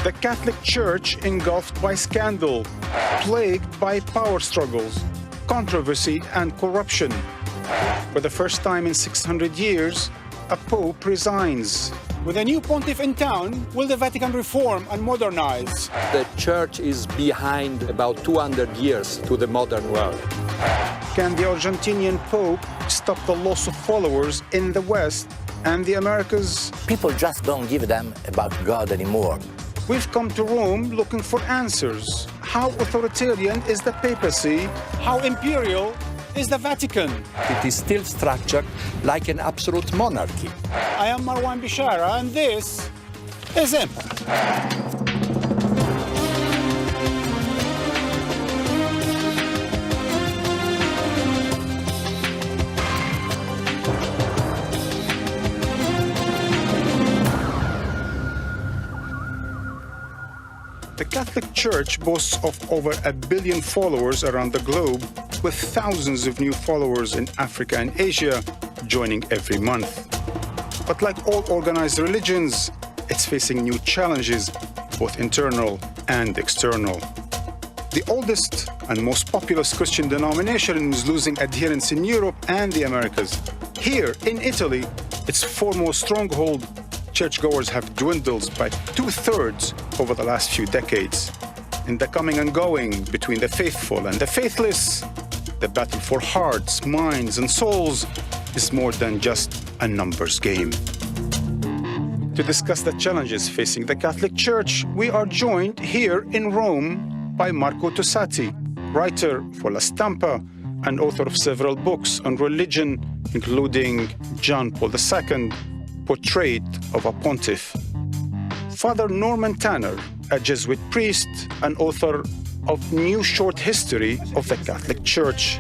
The Catholic Church engulfed by scandal, plagued by power struggles, controversy and corruption. For the first time in 600 years, a pope resigns. With a new pontiff in town, will the Vatican reform and modernize? The Church is behind about 200 years to the modern world. Can the Argentinian Pope stop the loss of followers in the West and the Americas? People just don't give them about God anymore. We've come to Rome looking for answers. How authoritarian is the papacy? How imperial is the Vatican? It is still structured like an absolute monarchy. I am Marwan Bishara, and this is Impact. The Catholic Church boasts of over 1 billion followers around the globe, with thousands of new followers in Africa and Asia joining every month. But like all organized religions, it's facing new challenges, both internal and external. The oldest and most populous Christian denomination is losing adherents in Europe and the Americas. Here in Italy, its foremost stronghold, churchgoers have dwindled by 2/3 over the last few decades. In the coming and going between the faithful and the faithless, the battle for hearts, minds, and souls is more than just a numbers game. To discuss the challenges facing the Catholic Church, we are joined here in Rome by Marco Tosatti, writer for La Stampa and author of several books on religion, including John Paul II, Portrait of a Pontiff. Father Norman Tanner, a Jesuit priest and author of New Short History of the Catholic Church.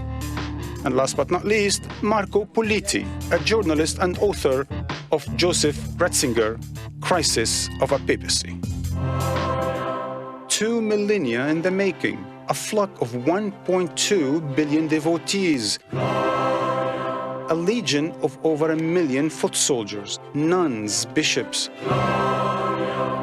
And last but not least, Marco Politi, a journalist and author of Joseph Ratzinger, Crisis of a Papacy. 2 millennia in the making, a flock of 1.2 billion devotees, a legion of over 1 million foot soldiers, nuns, bishops,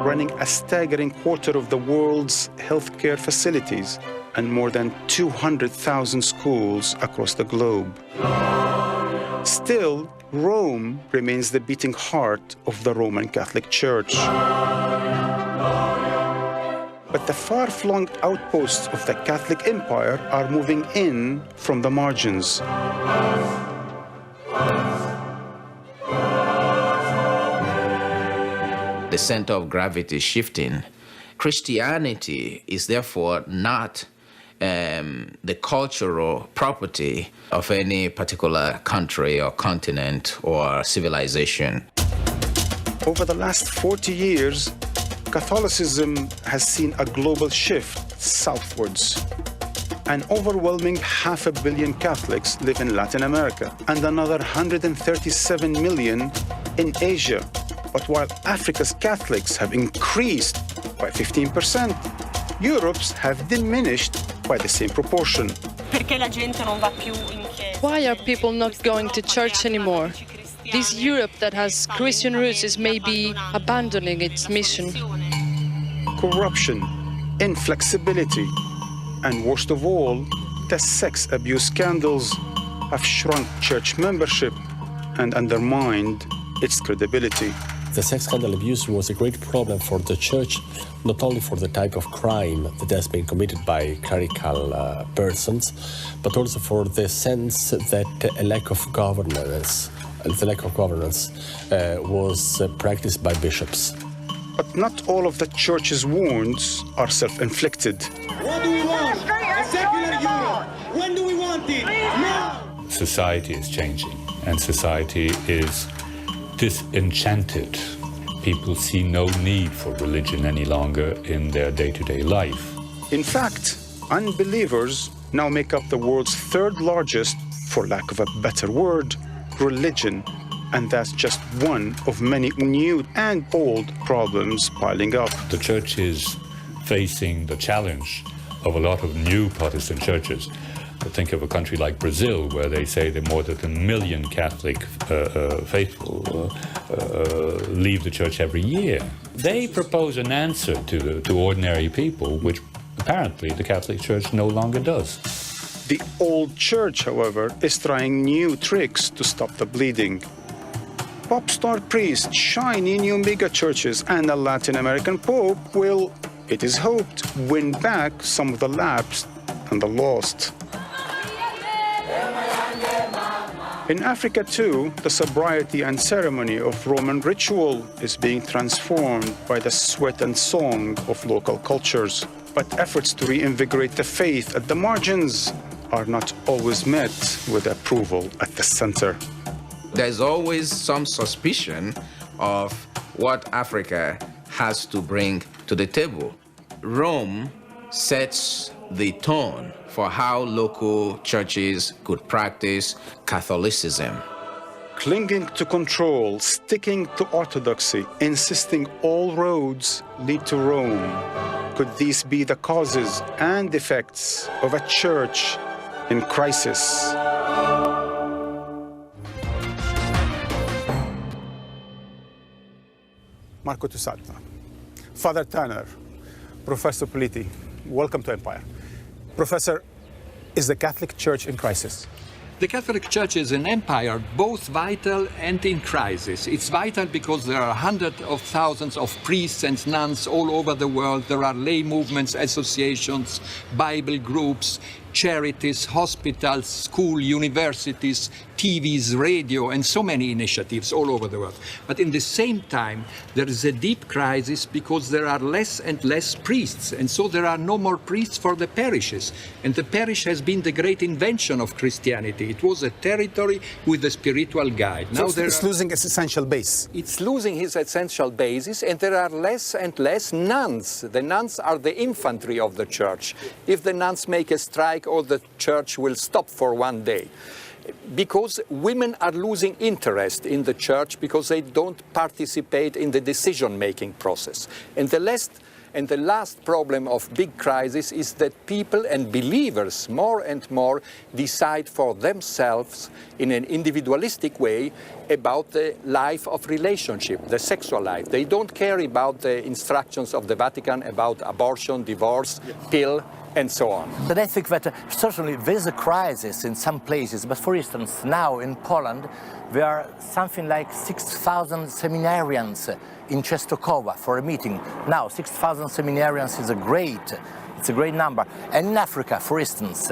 running a staggering quarter of the world's healthcare facilities and more than 200,000 schools across the globe. Still, Rome remains the beating heart of the Roman Catholic Church. But the far-flung outposts of the Catholic Empire are moving in from the margins. The center of gravity is shifting. Christianity is therefore not the cultural property of any particular country or continent or civilization. Over the last 40 years, Catholicism has seen a global shift southwards. An overwhelming 500 million Catholics live in Latin America and another 137 million in Asia. But while Africa's Catholics have increased by 15%, Europe's have diminished by the same proportion. Why are people not going to church anymore? This Europe that has Christian roots is maybe abandoning its mission. Corruption, inflexibility, and worst of all, the sex abuse scandals have shrunk church membership and undermined its credibility. The sex scandal abuse was a great problem for the church, not only for the type of crime that has been committed by clerical persons, but also for the sense that a lack of governance was practiced by bishops. But not all of the church's wounds are self-inflicted. What do we want? A secular Europe. When do we want it? Now! Society is changing, and society is disenchanted. People see no need for religion any longer in their day-to-day life. In fact, unbelievers now make up the world's third largest, for lack of a better word, religion. And that's just one of many new and old problems piling up. The church is facing the challenge of a lot of new Protestant churches. Think of a country like Brazil, where they say that more than 1 million Catholic faithful leave the church every year. They propose an answer to ordinary people, which apparently the Catholic Church no longer does. The old church, however, is trying new tricks to stop the bleeding. Pop star priests, shiny new mega-churches, and a Latin American pope will, it is hoped, win back some of the lapsed and the lost. In Africa, too, the sobriety and ceremony of Roman ritual is being transformed by the sweat and song of local cultures. But efforts to reinvigorate the faith at the margins are not always met with approval at the center. There's always some suspicion of what Africa has to bring to the table. Rome sets the tone for how local churches could practice Catholicism. Clinging to control, sticking to orthodoxy, insisting all roads lead to Rome. Could these be the causes and effects of a church in crisis? Marco Tosatti, Father Tanner, Professor Politi, welcome to Empire. Professor, is the Catholic Church in crisis? The Catholic Church is an empire, both vital and in crisis. It's vital because there are hundreds of thousands of priests and nuns all over the world. There are lay movements, associations, Bible groups, charities, hospitals, schools, universities, TVs, radio, and so many initiatives all over the world. But in the same time, there is a deep crisis because there are less and less priests, and so there are no more priests for the parishes. And the parish has been the great invention of Christianity. It was a territory with a spiritual guide. Now it's losing its essential base. It's losing its essential basis, and there are less and less nuns. The nuns are the infantry of the church. If the nuns make a strike, all the church will stop for one day. Because women are losing interest in the church because they don't participate in the decision-making process. And the last problem of big crisis is that people and believers more and more decide for themselves in an individualistic way about the life of relationship, the sexual life. They don't care about the instructions of the Vatican about abortion, divorce, pill, and so on. But I think that certainly there is a crisis in some places, but for instance, now in Poland, there are something like 6,000 seminarians in Częstochowa for a meeting. Now, 6,000 seminarians is a great number. And in Africa, for instance,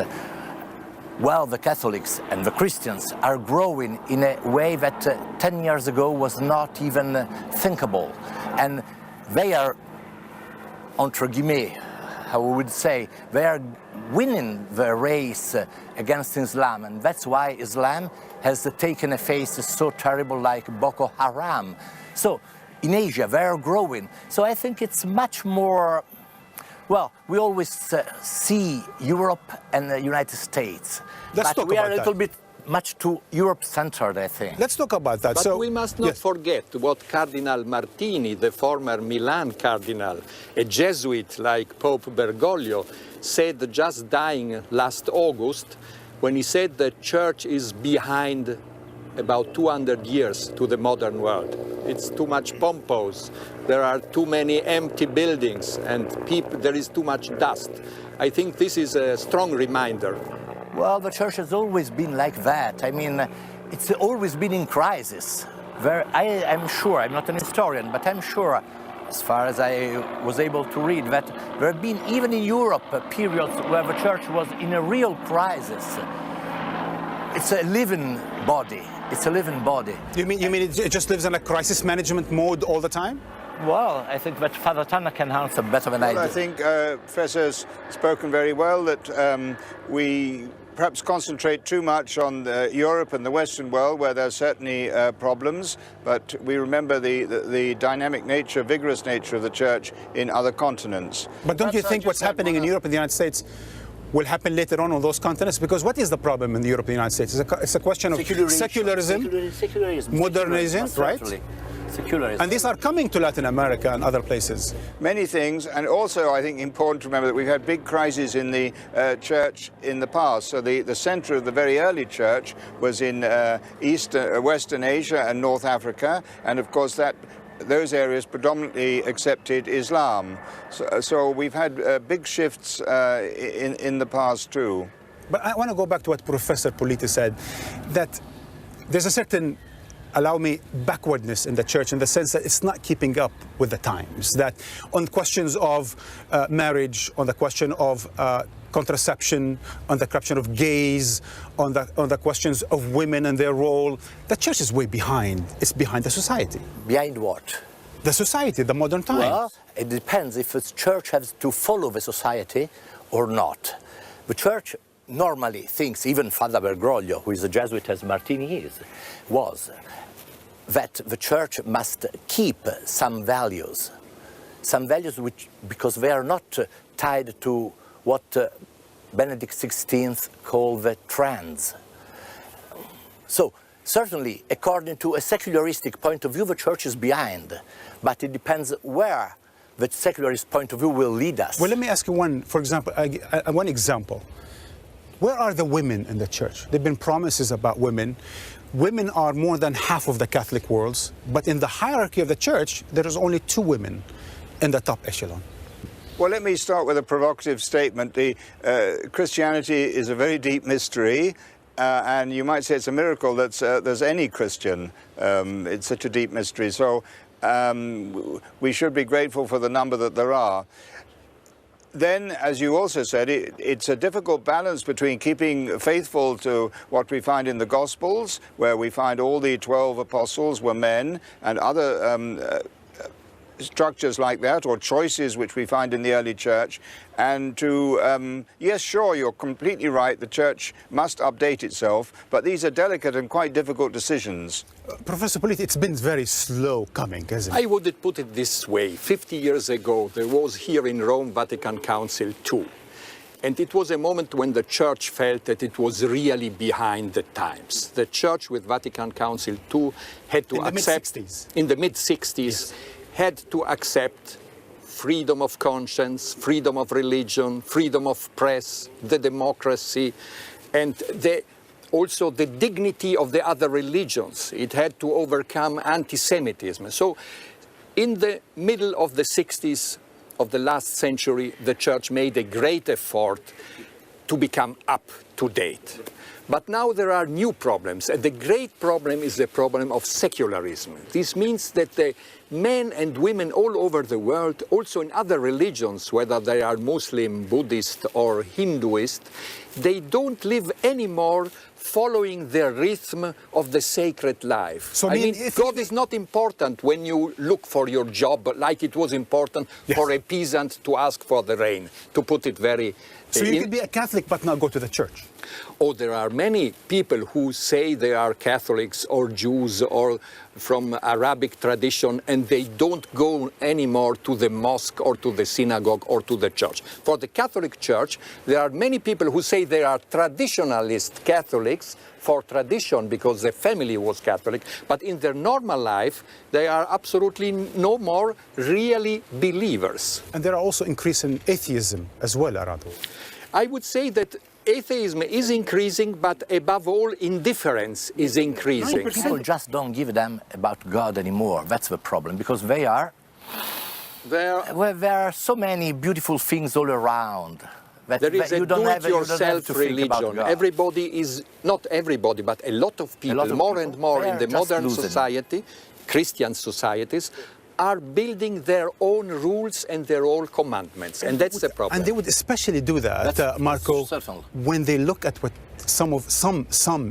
well, the Catholics and the Christians are growing in a way that 10 years ago was not even thinkable. And they are, entre guillemets, how we would say, they are winning the race against Islam, and that's why Islam has taken a face so terrible like Boko Haram. So in Asia, they are growing. So I think it's much more, well, we always see Europe and the United States. But we are a little bit much too Europe-centered, I think. Let's talk about that. But we must not forget what Cardinal Martini, the former Milan cardinal, a Jesuit like Pope Bergoglio, said just dying last August, when he said the church is behind about 200 years to the modern world. It's too much pompous. There are too many empty buildings and there is too much dust. I think this is a strong reminder. Well, the church has always been like that. I mean, it's always been in crisis. I'm sure, I'm not an historian, but I'm sure, as far as I was able to read, that there have been, even in Europe, periods where the church was in a real crisis. It's a living body. It's a living body. You mean it just lives in a crisis management mode all the time? Well, I think that Father Tanner can answer better than I do. I think Professor's spoken very well that we perhaps concentrate too much on Europe and the Western world, where there are certainly problems, but we remember the dynamic nature, vigorous nature of the Church in other continents. But don't you think what's happening in Europe and the United States will happen later on those continents? Because what is the problem in Europe and the United States? It's a question of secularism, modernism, right? Secularism. And these are coming to Latin America and other places. Many things, and also I think important to remember that we've had big crises in the church in the past. So the center of the very early church was in Western Asia and North Africa, and of course that those areas predominantly accepted Islam. So we've had big shifts in the past too. But I want to go back to what Professor Politi said, that there's a certain, allow me, backwardness in the church in the sense that it's not keeping up with the times, that on questions of marriage, on the question of contraception, on the question of gays, on the questions of women and their role, the church is way behind. It's behind the society. Behind what? The society, the modern times. Well, it depends if the church has to follow the society or not. The church normally thinks, even Father Bergoglio, who is a Jesuit as Martini was, that the church must keep some values which, because they are not tied to what Benedict XVI called the trends. So, certainly, according to a secularistic point of view, the church is behind, but it depends where the secularist point of view will lead us. Well, let me ask you one example. Where are the women in the church? There have been promises about women. Women are more than half of the Catholic world, but in the hierarchy of the church, there is only 2 women in the top echelon. Well, let me start with a provocative statement. Christianity is a very deep mystery, and you might say it's a miracle that there's any Christian. It's such a deep mystery. So we should be grateful for the number that there are. Then, as you also said, it's a difficult balance between keeping faithful to what we find in the Gospels, where we find all the 12 apostles were men, and other structures like that, or choices which we find in the early church, and to, yes, sure, you're completely right, the church must update itself, but these are delicate and quite difficult decisions. Professor Politi, it's been very slow coming, hasn't it? I would put it this way. 50 years ago, there was here in Rome Vatican Council II. And it was a moment when the church felt that it was really behind the times. The church with Vatican Council II had to accept... In the mid-60s. Yes. Had to accept freedom of conscience, freedom of religion, freedom of press, the democracy, and also the dignity of the other religions. It had to overcome anti-Semitism. So in the middle of the 60s of the last century, the church made a great effort to become up to date. But now there are new problems, and the great problem is the problem of secularism. This means that the men and women all over the world, also in other religions, whether they are Muslim, Buddhist or Hinduist, they don't live anymore following the rhythm of the sacred life. So I mean God is not important when you look for your job, like it was important for a peasant to ask for the rain, to put it very... So you could be a Catholic but not go to the church? Oh, there are many people who say they are Catholics or Jews or from Arabic tradition, and they don't go anymore to the mosque or to the synagogue or to the church. For the Catholic Church, there are many people who say they are traditionalist Catholics for tradition because their family was Catholic, but in their normal life, they are absolutely no more really believers. And there are also increasing atheism as well around the world. I would say that atheism is increasing, but above all, indifference is increasing. People just don't give them about God anymore. That's the problem, because there are so many beautiful things all around. There is a do-it-yourself religion. Everybody is, not everybody, but a lot of people, more and more in the modern society, Christian societies, are building their own rules and their own commandments, and that's the problem. And they would especially do that, Marco, when they look at what some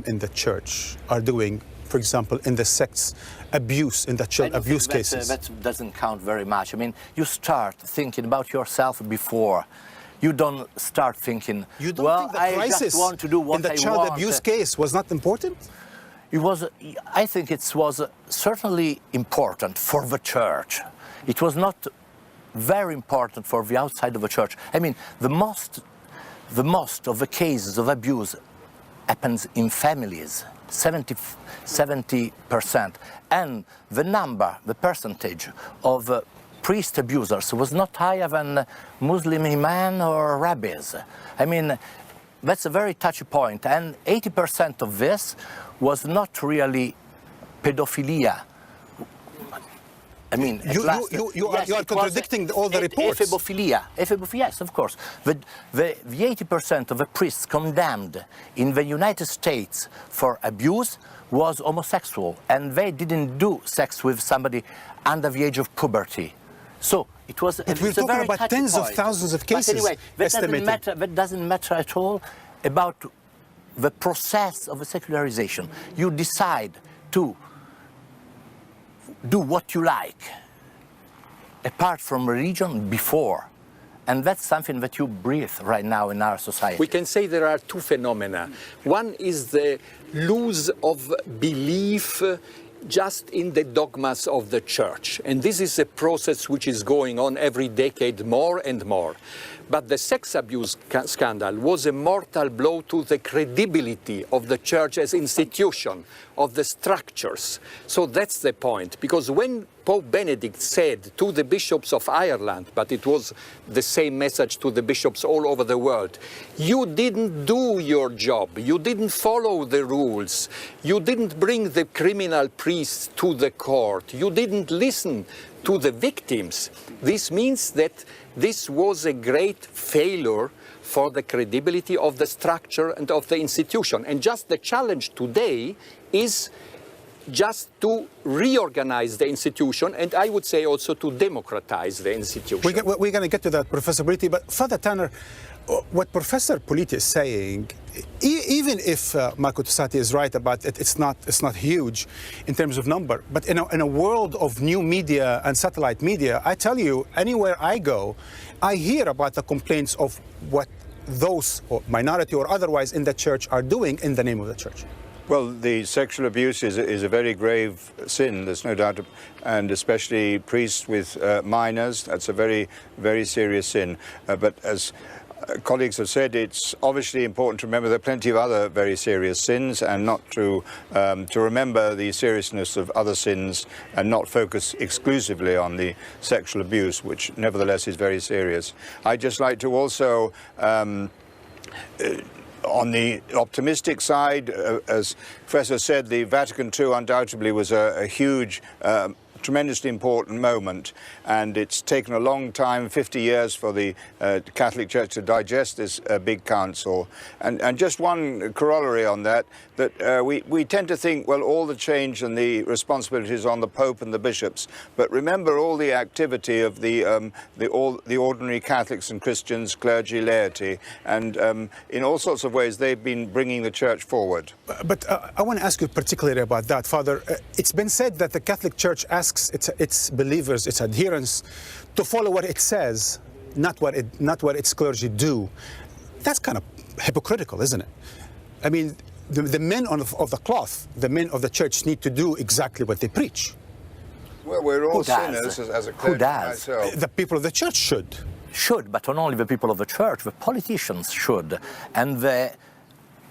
in the church are doing, for example, in the sex abuse, in the child abuse cases. That doesn't count very much. I mean, you start thinking about yourself before. You don't start thinking, you don't think the crisis just want to do what in the child abuse case was not important? I think it was certainly important for the church. It was not very important for the outside of the church. I mean, the most of the cases of abuse happens in families, 70%. And the percentage of priest abusers was not higher than Muslim imam or rabbis. I mean, that's a very touchy point. And 80% of this was not really pedophilia. I mean, you are contradicting all the reports. Ephebophilia, yes, of course. The 80% of the priests condemned in the United States for abuse was homosexual, and they didn't do sex with somebody under the age of puberty. So it was. But we're talking about tens of thousands of cases. But anyway, that doesn't matter at all about the process of the secularization. You decide to do what you like, apart from religion, before. And that's something that you breathe right now in our society. We can say there are two phenomena. One is the loss of belief just in the dogmas of the church. And this is a process which is going on every decade more and more. But the sex abuse scandal was a mortal blow to the credibility of the church as institution, of the structures. So that's the point, because when Pope Benedict said to the bishops of Ireland, but it was the same message to the bishops all over the world, you didn't do your job, you didn't follow the rules, you didn't bring the criminal priests to the court, you didn't listen to the victims. This means that this was a great failure for the credibility of the structure and of the institution. And just the challenge today is just to reorganize the institution, and I would say also to democratize the institution. We're going to get to that, Professor Politi, but Father Tanner, what Professor Politi is saying, even if Marco Tosatti is right about it, it's not huge in terms of number, but in a world of new media and satellite media, I tell you, anywhere I go, I hear about the complaints of what those, or minority or otherwise, in the church are doing in the name of the church. Well, the sexual abuse is a very grave sin, there's no doubt, and especially priests with minors, that's a very, very serious sin. But as colleagues have said, it's obviously important to remember there are plenty of other very serious sins, and not to remember the seriousness of other sins and not focus exclusively on the sexual abuse, which nevertheless is very serious. I'd just like to also on the optimistic side, as Professor said, the Vatican II undoubtedly was a huge, tremendously important moment, and it's taken a long time, 50 years, for the Catholic Church to digest this big council. And just one corollary on that, we tend to think, well, all the change and the responsibilities on the Pope and the bishops, but remember all the activity of the ordinary Catholics and Christians, clergy, laity, and in all sorts of ways they've been bringing the Church forward. But I want to ask you particularly about that, Father. It's been said that the Catholic Church asks its believers, its adherents, to follow what it says, not what its clergy do. That's kind of hypocritical, isn't it? I mean, the men of the cloth, the men of the church, need to do exactly what they preach. Well, we're all sinners as a clergy. Who does? Myself. The people of the church should. Should, but not only the people of the church, the politicians should, and the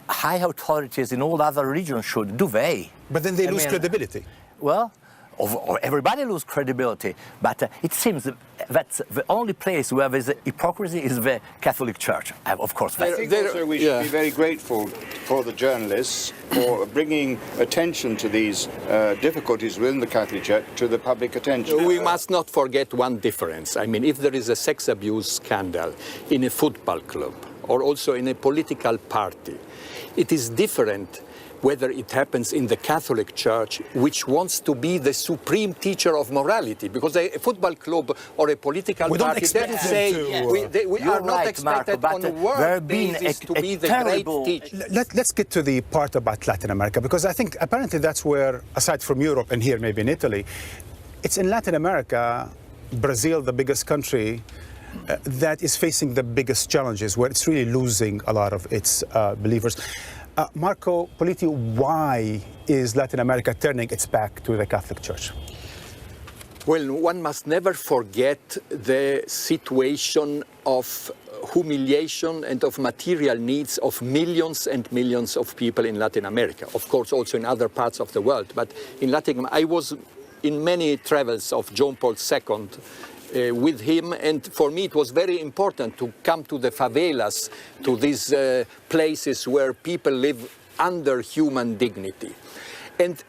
high authorities in all other religions should. Do they? But then they lose credibility. Well, or everybody loses credibility, but it seems that the only place where there's hypocrisy is the Catholic Church. Of course, I think also we should be very grateful for the journalists for bringing attention to these difficulties within the Catholic Church to the public attention. We must not forget one difference. I mean, if there is a sex abuse scandal in a football club or also in a political party, it is different whether it happens in the Catholic Church, which wants to be the supreme teacher of morality, because a football club or a political party doesn't say we are not expected on a world basis to be the great teacher. Let's get to the part about Latin America, because I think apparently that's where, aside from Europe and here maybe in Italy, it's in Latin America, Brazil, the biggest country, that is facing the biggest challenges, where it's really losing a lot of its believers. Marco Politi, why is Latin America turning its back to the Catholic Church? Well, one must never forget the situation of humiliation and of material needs of millions and millions of people in Latin America. Of course, also in other parts of the world. But in Latin America, I was in many travels of John Paul II with him, and for me it was very important to come to the favelas, to these places where people live under human dignity. And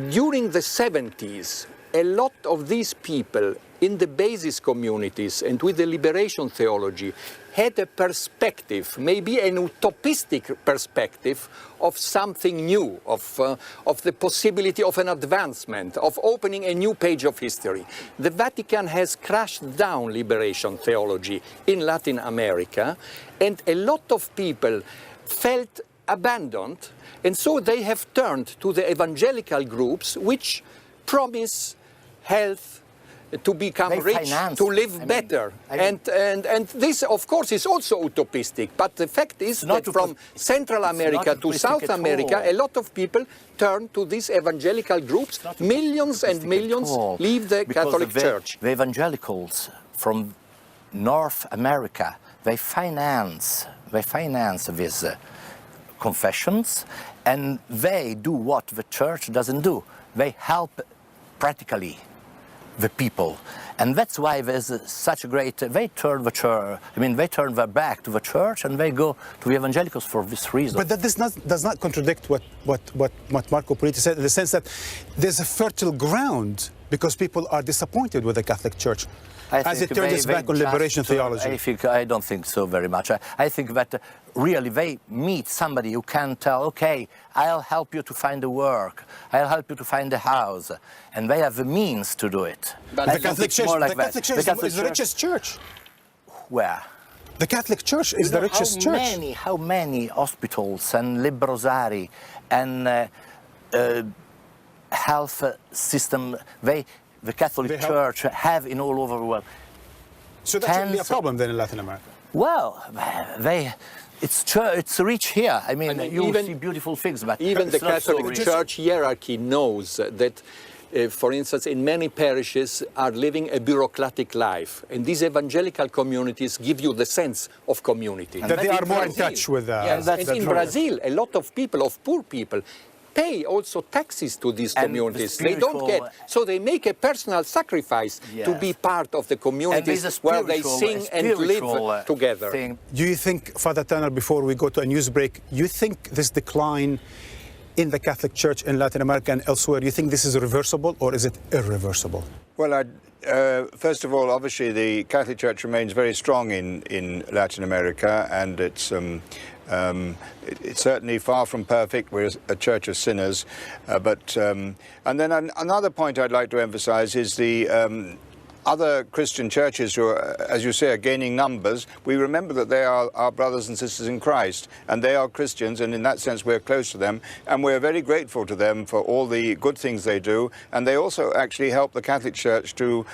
during the 70s, a lot of these people in the basis communities and with the liberation theology had a perspective, maybe an utopistic perspective of something new, of the possibility of an advancement, of opening a new page of history. The Vatican has crashed down liberation theology in Latin America, and a lot of people felt abandoned, and so they have turned to the evangelical groups which promise health, to become rich, to live better. And this, of course, is also utopistic. But the fact is that from Central America to South America, a lot of people turn to these evangelical groups. Millions and millions leave the Catholic Church. The evangelicals from North America, they finance these confessions, and they do what the Church doesn't do. They help practically the people, and that's why there's such a great. They turn the church. I mean, they turn their back to the Church, and they go to the evangelicals for this reason. But that does not contradict what Marco Politi said, in the sense that there's a fertile ground because people are disappointed with the Catholic Church as it turns its back on liberation theology. I don't think so very much. I think that really they meet somebody who can tell, okay, I'll help you to find a work, I'll help you to find a house, and they have the means to do it. But the Catholic Church is the richest church. Where? The Catholic Church is the richest church. How many hospitals and Librosari and health system the Catholic Church have in all over the world. So that shouldn't be a problem then in Latin America? Well, it's rich here. I mean, you see beautiful things, but even the Catholic Church hierarchy knows that, for instance, in many parishes are living a bureaucratic life, and these evangelical communities give you the sense of community. That they are more in touch with. Yes, and in Brazil, a lot of people, of poor people, pay also taxes to these communities. They don't get, so they make a personal sacrifice to be part of the communities where they sing and live together. Do you think, Father Tanner, before we go to a news break, you think this decline in the Catholic Church in Latin America and elsewhere, do you think this is reversible or is it irreversible? Well, first of all, obviously the Catholic Church remains very strong in Latin America, and it's certainly far from perfect. We're a church of sinners. And then another point I'd like to emphasize is the other Christian churches who are, as you say, are gaining numbers. We remember that they are our brothers and sisters in Christ, and they are Christians, and in that sense we're close to them, and we're very grateful to them for all the good things they do. And they also actually help the Catholic Church to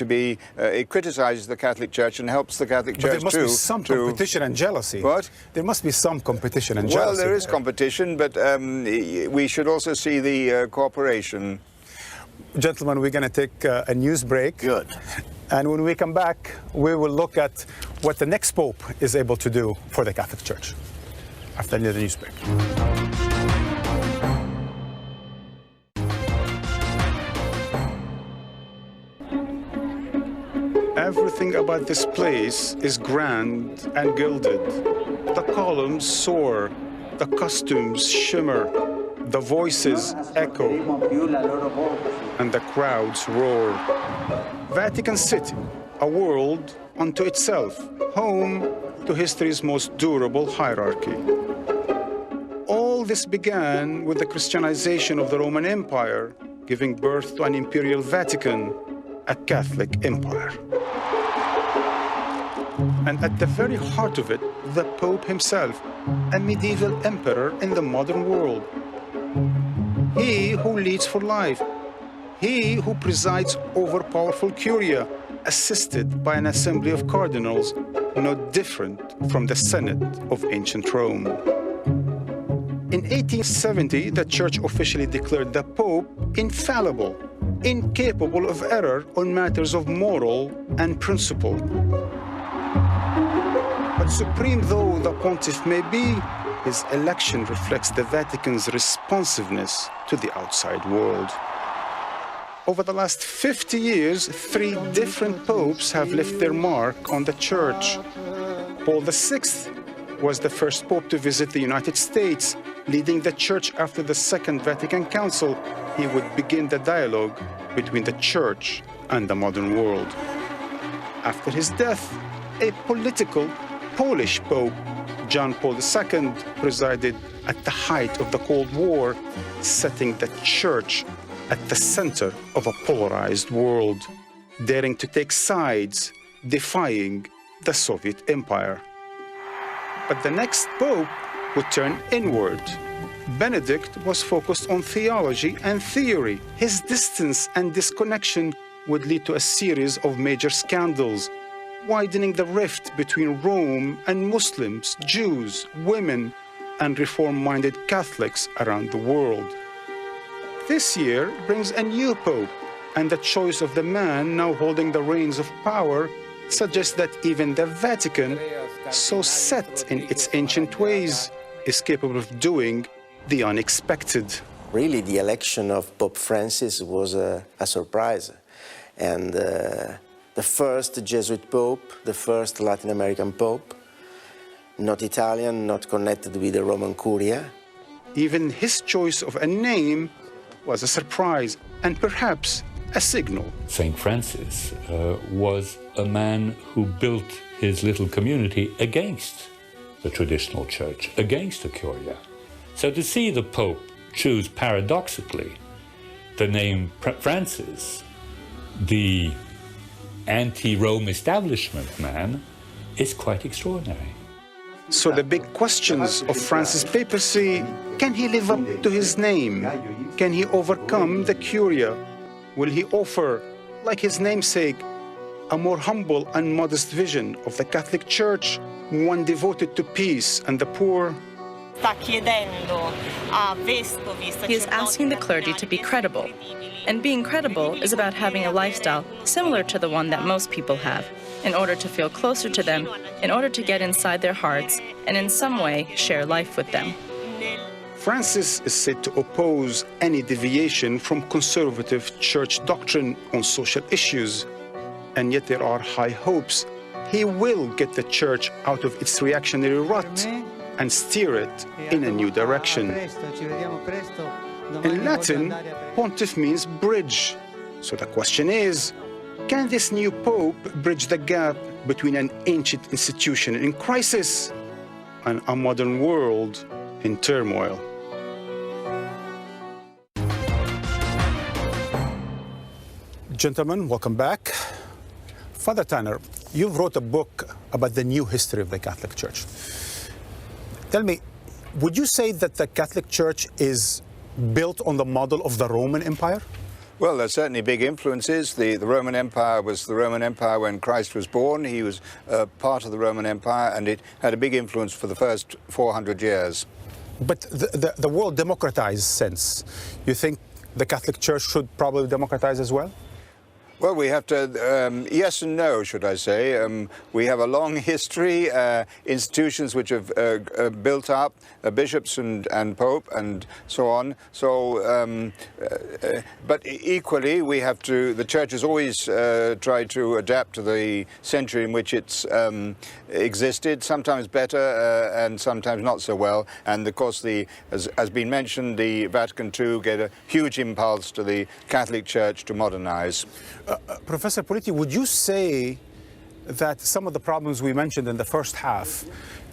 be, it criticizes the Catholic Church and helps the Catholic Church too. But there must be some competition and jealousy. What? There must be some competition and jealousy. Well, there is competition, but we should also see the cooperation. Gentlemen, we're going to take a news break. Good. And when we come back, we will look at what the next Pope is able to do for the Catholic Church after the news break. Everything about this place is grand and gilded. The columns soar, the costumes shimmer, the voices echo, and the crowds roar. Vatican City, a world unto itself, home to history's most durable hierarchy. All this began with the Christianization of the Roman Empire, giving birth to an imperial Vatican, a Catholic empire. And at the very heart of it, the Pope himself, a medieval emperor in the modern world. He who leads for life, he who presides over powerful curia, assisted by an assembly of cardinals, no different from the Senate of ancient Rome. In 1870, the Church officially declared the Pope infallible, incapable of error on matters of moral and principle. But supreme though the Pontiff may be, his election reflects the Vatican's responsiveness to the outside world. Over the last 50 years, 3 different popes have left their mark on the Church. Paul VI was the first pope to visit the United States, leading the Church after the Second Vatican Council. He would begin the dialogue between the Church and the modern world. After his death, a political Polish Pope, John Paul II, presided at the height of the Cold War, setting the Church at the center of a polarized world, daring to take sides, defying the Soviet Empire. But the next Pope would turn inward. Benedict was focused on theology and theory. His distance and disconnection would lead to a series of major scandals, widening the rift between Rome and Muslims, Jews, women, and reform-minded Catholics around the world. This year brings a new Pope, and the choice of the man now holding the reins of power suggests that even the Vatican, so set in its ancient ways, is capable of doing the unexpected. Really, the election of Pope Francis was a surprise. And the first Jesuit Pope, the first Latin American Pope, not Italian, not connected with the Roman Curia. Even his choice of a name was a surprise and perhaps a signal. St. Francis was a man who built his little community against the traditional church, against the Curia. So to see the Pope choose paradoxically the name Francis, the anti-Rome establishment man, is quite extraordinary. So the big questions of Francis' papacy: can he live up to his name? Can he overcome the Curia? Will he offer, like his namesake, a more humble and modest vision of the Catholic Church, one devoted to peace and the poor? He is asking the clergy to be credible. And being credible is about having a lifestyle similar to the one that most people have, in order to feel closer to them, in order to get inside their hearts, and in some way share life with them. Francis is said to oppose any deviation from conservative church doctrine on social issues, and yet there are high hopes he will get the church out of its reactionary rut and steer it in a new direction. In Latin, Pontiff means bridge. So the question is, can this new Pope bridge the gap between an ancient institution in crisis and a modern world in turmoil? Gentlemen, welcome back. Father Tanner, you wrote a book about the new history of the Catholic Church. Tell me, would you say that the Catholic Church is built on the model of the Roman Empire? Well, there's certainly big influences. The Roman Empire was the Roman Empire when Christ was born. He was part of the Roman Empire, and it had a big influence for the first 400 years. But the world democratized sense, you think the Catholic Church should probably democratize as well? Well, we have to, yes and no, should I say. We have a long history, institutions which have built up, bishops and pope and so on. So, but equally, we have to, the church has always tried to adapt to the century in which it's existed, sometimes better and sometimes not so well. And of course, as has been mentioned, the Vatican II gave a huge impulse to the Catholic Church to modernize. Professor Politi, would you say that some of the problems we mentioned in the first half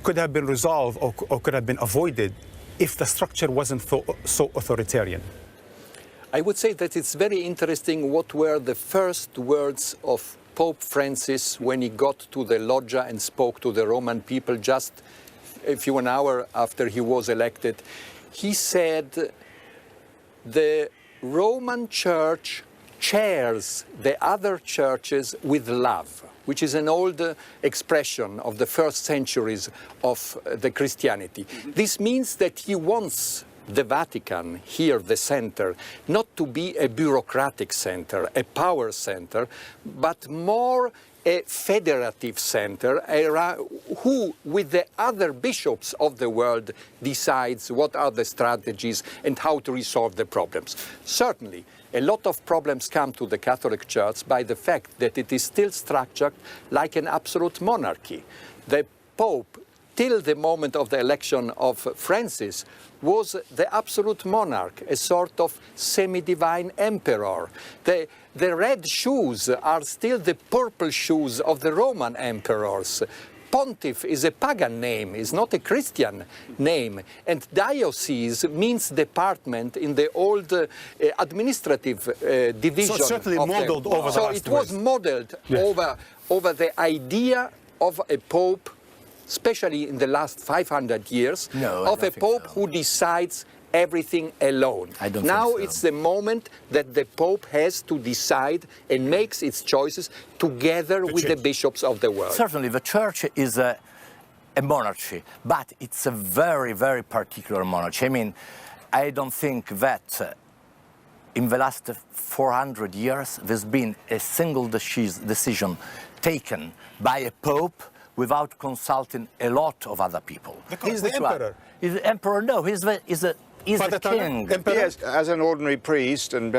could have been resolved or could have been avoided if the structure wasn't so authoritarian? I would say that it's very interesting what were the first words of Pope Francis when he got to the loggia and spoke to the Roman people just a few hours after he was elected. He said, the Roman Church shares the other churches with love, which is an old expression of the first centuries of the Christianity. This means that he wants the Vatican, here the center, not to be a bureaucratic center, a power center, but more a federative center who, with the other bishops of the world, decides what are the strategies and how to resolve the problems. Certainly, a lot of problems come to the Catholic Church by the fact that it is still structured like an absolute monarchy. The Pope till the moment of the election of Francis, was the absolute monarch, a sort of semi-divine emperor. The red shoes are still the purple shoes of the Roman emperors. Pontiff is a pagan name, is not a Christian name, and diocese means department in the old administrative division. So it's certainly modeled over the So last it was years. modeled over the idea of a pope, especially in the last 500 years, of a pope who decides everything alone. Now it's the moment that the Pope has to decide and makes its choices together with the bishops of the world. Certainly, the Church is a monarchy, but it's a very, very particular monarchy. I mean, I don't think that in the last 400 years there's been a single decision taken by a Pope without consulting a lot of other people. He's the emperor. He's the emperor, no, he's the king. Yes, as an ordinary priest, and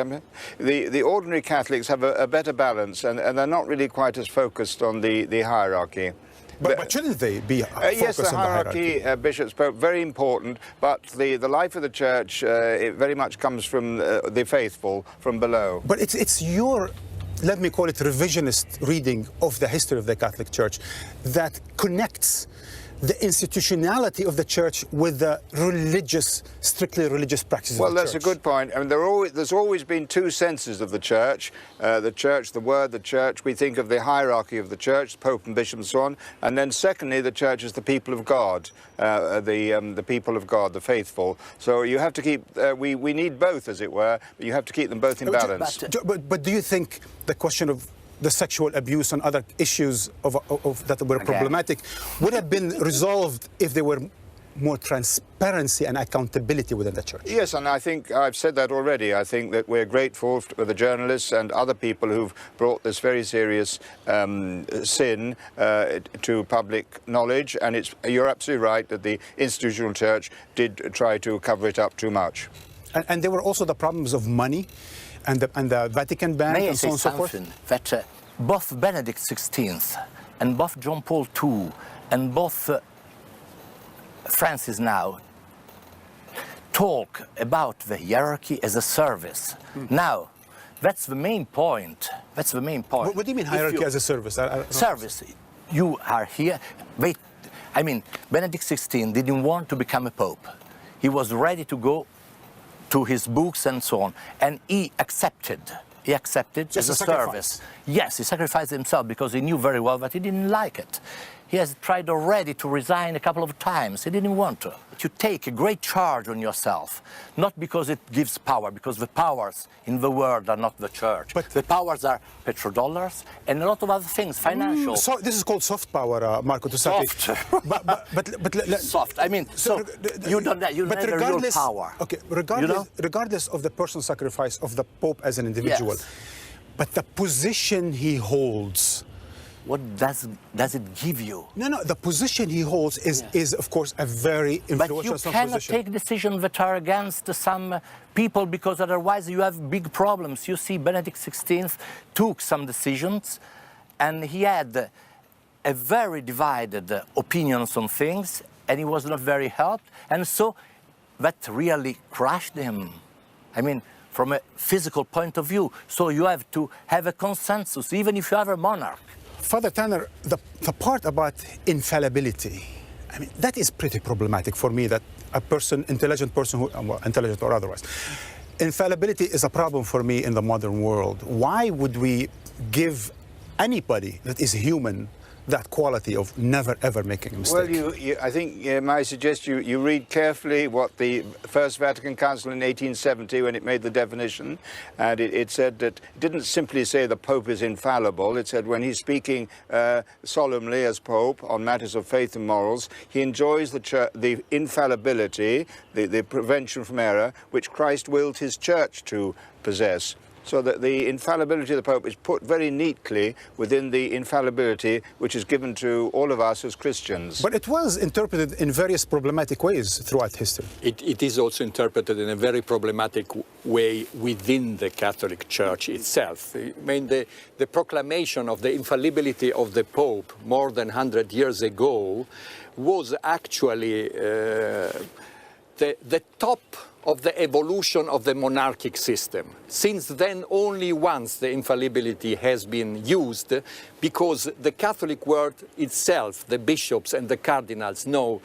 the ordinary Catholics have a better balance, and they're not really quite as focused on the hierarchy. But shouldn't they be focused yes, the on hierarchy, bishops, pope, very important, but the life of the Church, it very much comes from the faithful, from below. But it's your, let me call it, revisionist reading of the history of the Catholic Church that connects the institutionality of the Church with the religious, strictly religious practices of the Church. Well, that's a good point. I mean, there's always been two senses of the Church, the Word, the Church. We think of the hierarchy of the Church, Pope and Bishop and so on. And then secondly, the Church is the people of God, the people of God, the faithful. So you have to keep, we need both, as it were, but you have to keep them both in balance. But do you think the question of the sexual abuse and other issues that were problematic would have been resolved if there were more transparency and accountability within the Church? Yes, and I think I've said that already. I think that we're grateful to the journalists and other people who've brought this very serious sin to public knowledge, and you're absolutely right that the institutional Church did try to cover it up too much. And there were also the problems of money and the Vatican Bank and so on and so forth. That both Benedict XVI and both John Paul II and both Francis now talk about the hierarchy as a service. Now, that's the main point. That's the main point. What do you mean hierarchy as a service? Service. You are here. Wait, I mean, Benedict XVI didn't want to become a pope. He was ready to go to his books and so on, and he accepted as a service. Yes, he sacrificed himself because he knew very well that he didn't like it. He has tried already to resign a couple of times. He didn't want to. You take a great charge on yourself, not because it gives power, because the powers in the world are not the Church. But the powers are petrodollars and a lot of other things, financial. So this is called soft power, Marco Tosatti. Soft. Soft. I mean, so you don't have real power. Okay, regardless of the personal sacrifice of the Pope as an individual, but the position he holds. What does it give you? No, the position he holds is of course, a very influential position. But you cannot take decisions that are against some people, because otherwise you have big problems. You see, Benedict XVI took some decisions, and he had a very divided opinions on things, and he was not very helped, and so that really crushed him. I mean, from a physical point of view. So you have to have a consensus, even if you have a monarch. Father Tanner, the part about infallibility, I mean, that is pretty problematic for me, that a person, intelligent person, well, intelligent or otherwise, infallibility is a problem for me in the modern world. Why would we give anybody that is human that quality of never ever making a mistake? Well, I think I suggest you read carefully what the First Vatican Council in 1870, when it made the definition, and it said that it didn't simply say the Pope is infallible. It said when he's speaking solemnly as Pope on matters of faith and morals, he enjoys the infallibility, the prevention from error, which Christ willed his Church to possess. So that the infallibility of the Pope is put very neatly within the infallibility which is given to all of us as Christians. But it was interpreted in various problematic ways throughout history. It is also interpreted in a very problematic way within the Catholic Church itself. I mean, the proclamation of the infallibility of the Pope more than 100 years ago was actually the top of the evolution of the monarchic system. Since then, only once the infallibility has been used, because the Catholic world itself, the bishops and the cardinals, know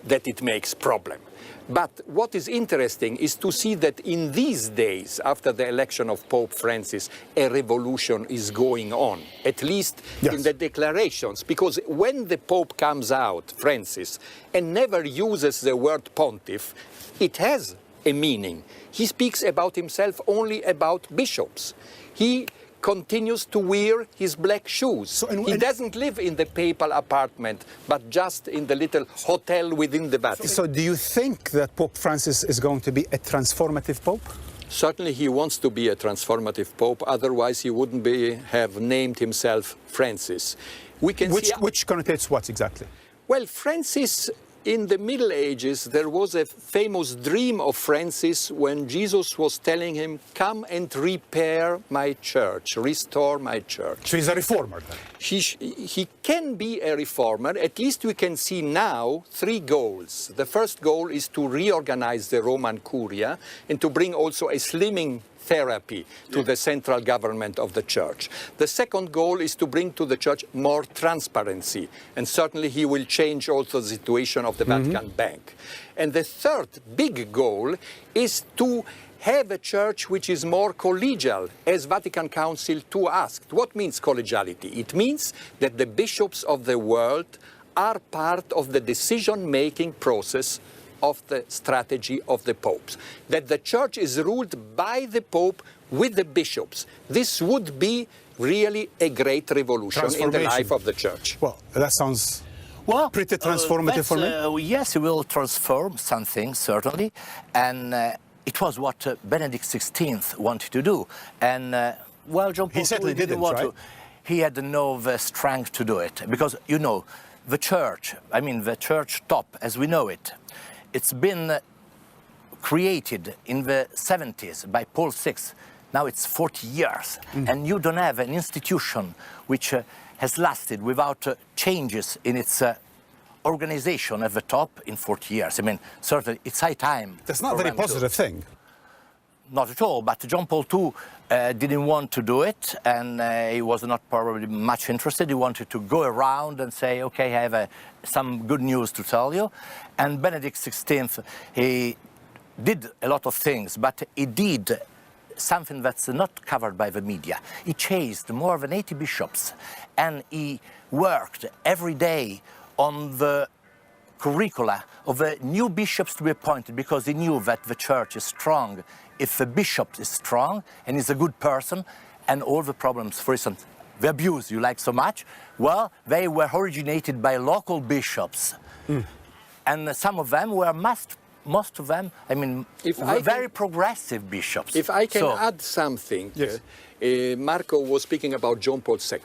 that it makes problem. But what is interesting is to see that in these days, after the election of Pope Francis, a revolution is going on, at least in the declarations. Because when the Pope comes out, Francis, and never uses the word Pontiff, it has a meaning. He speaks about himself only about bishops. He continues to wear his black shoes. He doesn't live in the papal apartment, but just in the little hotel within the Vatican. So do you think that Pope Francis is going to be a transformative pope? Certainly he wants to be a transformative pope, otherwise he wouldn't have named himself Francis. Which connotates what exactly? Well, Francis, in the Middle Ages, there was a famous dream of Francis when Jesus was telling him, come and repair my church, restore my church. So he's a reformer then? He can be a reformer. At least we can see now 3 goals. The first goal is to reorganize the Roman Curia and to bring also a slimming therapy to the central government of the church. The second goal is to bring to the church more transparency, and certainly he will change also the situation of the Vatican Bank. And the third big goal is to have a church which is more collegial, as Vatican Council II asked. What means collegiality? It means that the bishops of the world are part of the decision-making process of the strategy of the popes, that the church is ruled by the pope with the bishops. This would be really a great revolution in the life of the church. Well, that sounds pretty transformative for me. Yes, it will transform something, certainly, and it was what Benedict XVI wanted to do. And, well, John Paul II didn't want to. He had no strength to do it, because, you know, the church, I mean, the church top, as we know it, it's been created in the 70s by Paul VI. Now it's 40 years. And you don't have an institution which has lasted without changes in its organization at the top in 40 years. I mean, certainly it's high time. That's not a very positive thing. Not at all, but John Paul II didn't want to do it, and he was not probably much interested. He wanted to go around and say, okay, I have some good news to tell you. And Benedict XVI, he did a lot of things, but he did something that's not covered by the media. He chased more than 80 bishops, and he worked every day on the curricula of the new bishops to be appointed, because he knew that the church is strong if the bishop is strong and is a good person, and all the problems, for instance, the abuse you like so much, well, they were originated by local bishops. And some of them were most of them, I mean, very progressive bishops. If I can add something, Marco was speaking about John Paul II.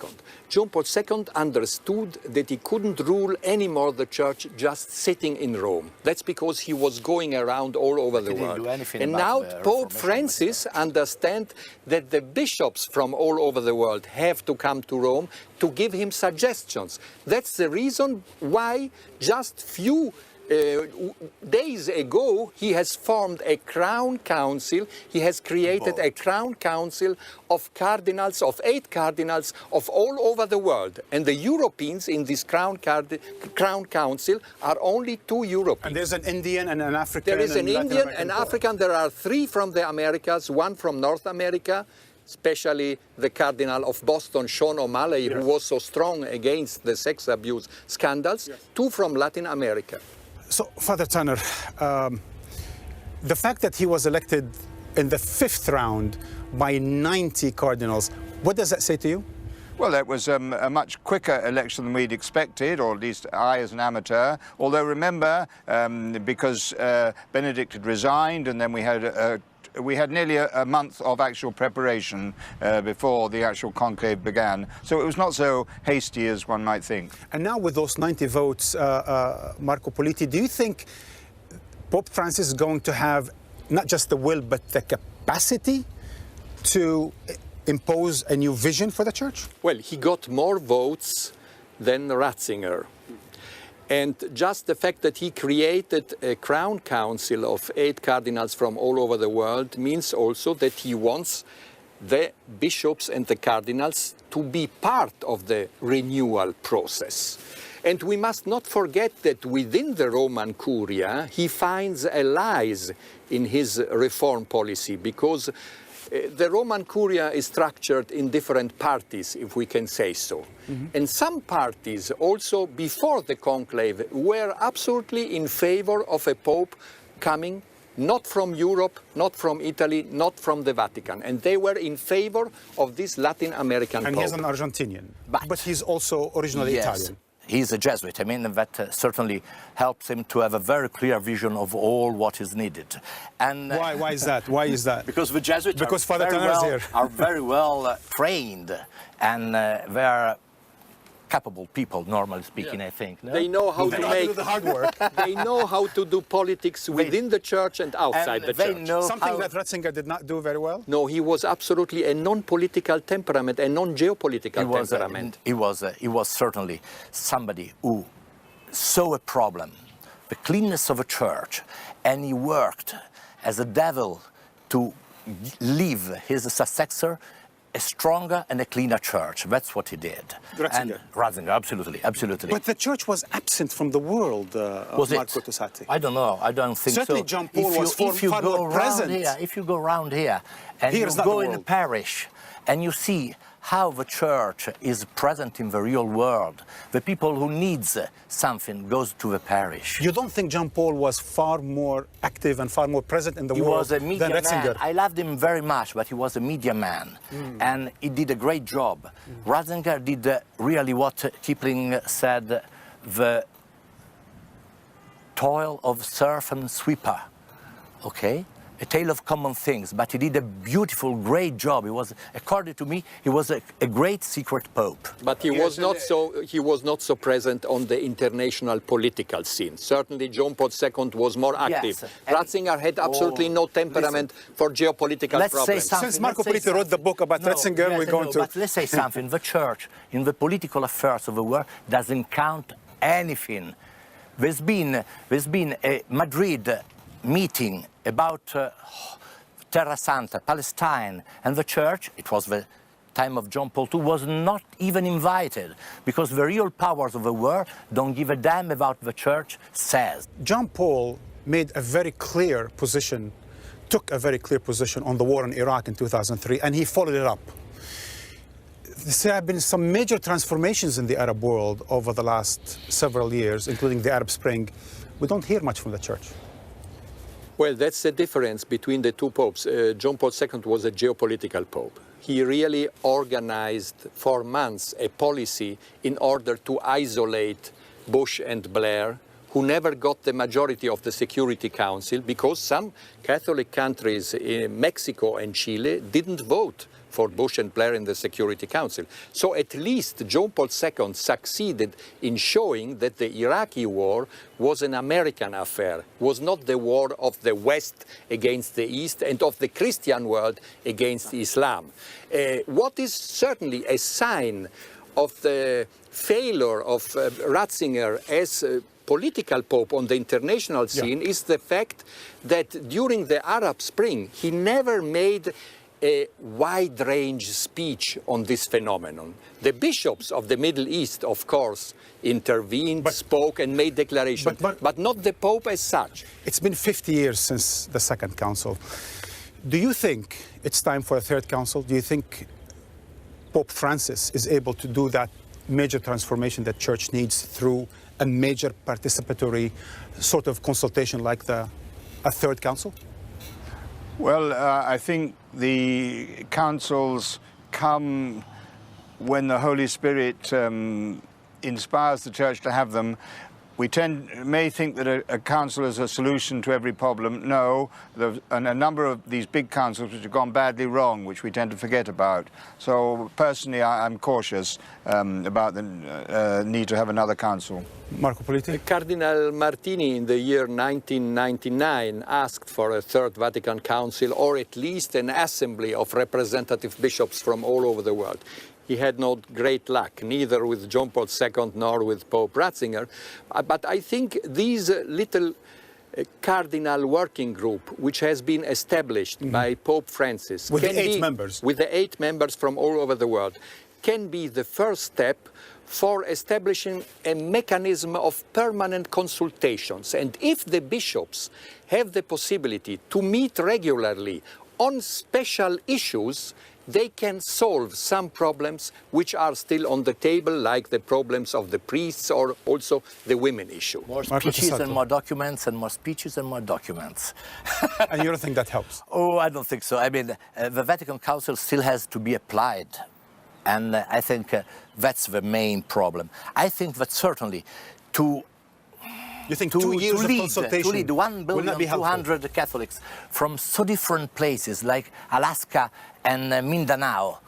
John Paul II understood that he couldn't rule anymore the church just sitting in Rome. That's because he was going around all over the world. And now Pope Francis understands that the bishops from all over the world have to come to Rome to give him suggestions. That's the reason why just few days ago, he has formed a crown council. He has created a crown council of cardinals, of 8 cardinals of all over the world. And the Europeans in this crown council are only 2 Europeans. And there's an Indian and an African. There is an Indian and African. There are 3 from the Americas, 1 from North America, especially the Cardinal of Boston, Sean O'Malley, who was so strong against the sex abuse scandals, 2 from Latin America. So, Father Tanner, the fact that he was elected in the 5th round by 90 cardinals, what does that say to you? Well, that was a much quicker election than we'd expected, or at least I as an amateur. Although remember, because Benedict had resigned and then we had we had nearly a month of actual preparation before the actual conclave began. So it was not so hasty as one might think. And now with those 90 votes, Marco Politi, do you think Pope Francis is going to have not just the will, but the capacity to impose a new vision for the Church? Well, he got more votes than Ratzinger. And just the fact that he created a crown council of 8 cardinals from all over the world means also that he wants the bishops and the cardinals to be part of the renewal process. And we must not forget that within the Roman Curia, he finds allies in his reform policy, because the Roman Curia is structured in different parties, if we can say so. Mm-hmm. And some parties also before the conclave were absolutely in favor of a pope coming not from Europe, not from Italy, not from the Vatican. And they were in favor of this Latin American and pope. And he's an Argentinian, but he's also originally Italian. He's a Jesuit. I mean, that certainly helps him to have a very clear vision of all what is needed. And why is that? Why is that? Because the Jesuits are very well trained, and they are capable people, normally speaking, I think. No? They know how to make the hard work. They know how to do politics within the church and outside the church. Something that Ratzinger did not do very well? No, he was absolutely a non-political temperament, a non-geopolitical temperament. He was certainly somebody who saw a problem, the cleanness of a church, and he worked as a devil to leave his successor a stronger and a cleaner church. That's what he did. Ratzinger, absolutely, absolutely. But the church was absent from the world, Marco Tosatti. I don't know. I don't think Certainly so. John Paul was far more present. If you go around here and you go in a parish and you see how the church is present in the real world, the people who needs something goes to the parish. You don't think John Paul was far more active and far more present in the world He was a media than Ratzinger? man. I loved him very much, but he was a media man, and he did a great job. Ratzinger did really what Kipling said, the toil of serf and sweeper, okay? A tale of common things, but he did a beautiful, great job. He was, according to me, he was a great secret pope. But he was not so present on the international political scene. Certainly, John Paul II was more active. Yes, Ratzinger had absolutely no temperament for geopolitical let's problems. Say something, Since Marco Politi wrote the book about Ratzinger, we're going to... But let's say something. The church, in the political affairs of the world, doesn't count anything. There's been a Madrid meeting about Terra Santa, Palestine, and the church, it was the time of John Paul II, was not even invited, because the real powers of the world don't give a damn about the church says. John Paul made a very clear position, took a very clear position on the war in Iraq in 2003, and he followed it up. There have been some major transformations in the Arab world over the last several years, including the Arab Spring. We don't hear much from the church. Well, that's the difference between the two popes. John Paul II was a geopolitical pope. He really organized for months a policy in order to isolate Bush and Blair, who never got the majority of the Security Council because some Catholic countries, Mexico and Chile, didn't vote for Bush and Blair in the Security Council. So at least John Paul II succeeded in showing that the Iraqi war was an American affair, was not the war of the West against the East and of the Christian world against Islam. What is certainly a sign of the failure of Ratzinger as political pope on the international scene is the fact that during the Arab Spring, he never made a wide-range speech on this phenomenon. The bishops of the Middle East, of course, intervened, spoke and made declarations, but not the Pope as such. It's been 50 years since the Second Council. Do you think it's time for a Third Council? Do you think Pope Francis is able to do that major transformation that Church needs through a major participatory sort of consultation like a Third Council? Well, I think the councils come when the Holy Spirit inspires the Church to have them, We may think that a council is a solution to every problem. No, and a number of these big councils which have gone badly wrong, which we tend to forget about. So personally, I'm cautious about the need to have another council. Marco Politi? Cardinal Martini in the year 1999 asked for a third Vatican Council, or at least an assembly of representative bishops from all over the world. He had no great luck, neither with John Paul II nor with Pope Ratzinger. But I think these little cardinal working group, which has been established by Pope Francis, with the 8 members, with the 8 members from all over the world, can be the first step for establishing a mechanism of permanent consultations. And if the bishops have the possibility to meet regularly on special issues, they can solve some problems which are still on the table, like the problems of the priests or also the women issue. More speeches and more documents, and more speeches and more documents. And you don't think that helps? Oh, I don't think so. I mean, the Vatican Council still has to be applied. And I think that's the main problem. I think that certainly to lead 1,200,000,000 Catholics from so different places like Alaska and Mindanao,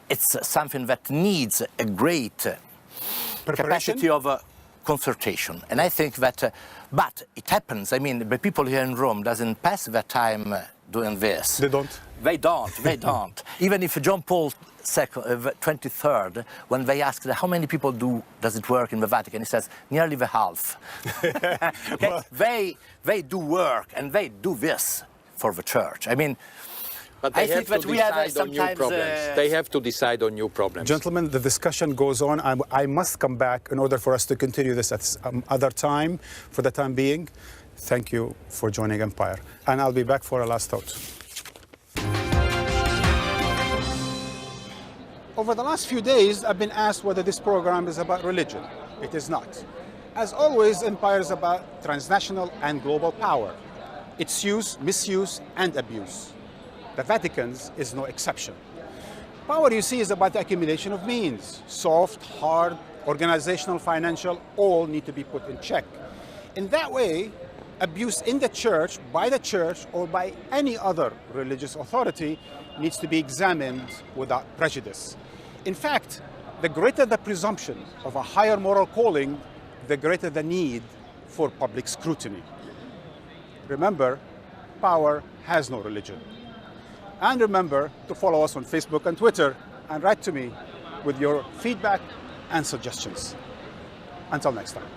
it's something that needs a great capacity of consultation. And I think that, but it happens. I mean, the people here in Rome doesn't pass their time doing this. They don't? They don't. Even if John Paul XXIII, when they asked how many people does it work in the Vatican, he says nearly the half. Okay? Well, they do work, and they do this for the church. I mean, but they have to decide on new problems. They have to decide on new problems. Gentlemen, the discussion goes on. I must come back in order for us to continue this at some other time. For the time being, thank you for joining Empire. And I'll be back for a last thought. Over the last few days, I've been asked whether this program is about religion. It is not. As always, Empire is about transnational and global power, its use, misuse, and abuse. The Vatican's is no exception. Power, you see, is about the accumulation of means. Soft, hard, organizational, financial, all need to be put in check. In that way, abuse in the church, by the church, or by any other religious authority needs to be examined without prejudice. In fact, the greater the presumption of a higher moral calling, the greater the need for public scrutiny. Remember, power has no religion. And remember to follow us on Facebook and Twitter and write to me with your feedback and suggestions. Until next time.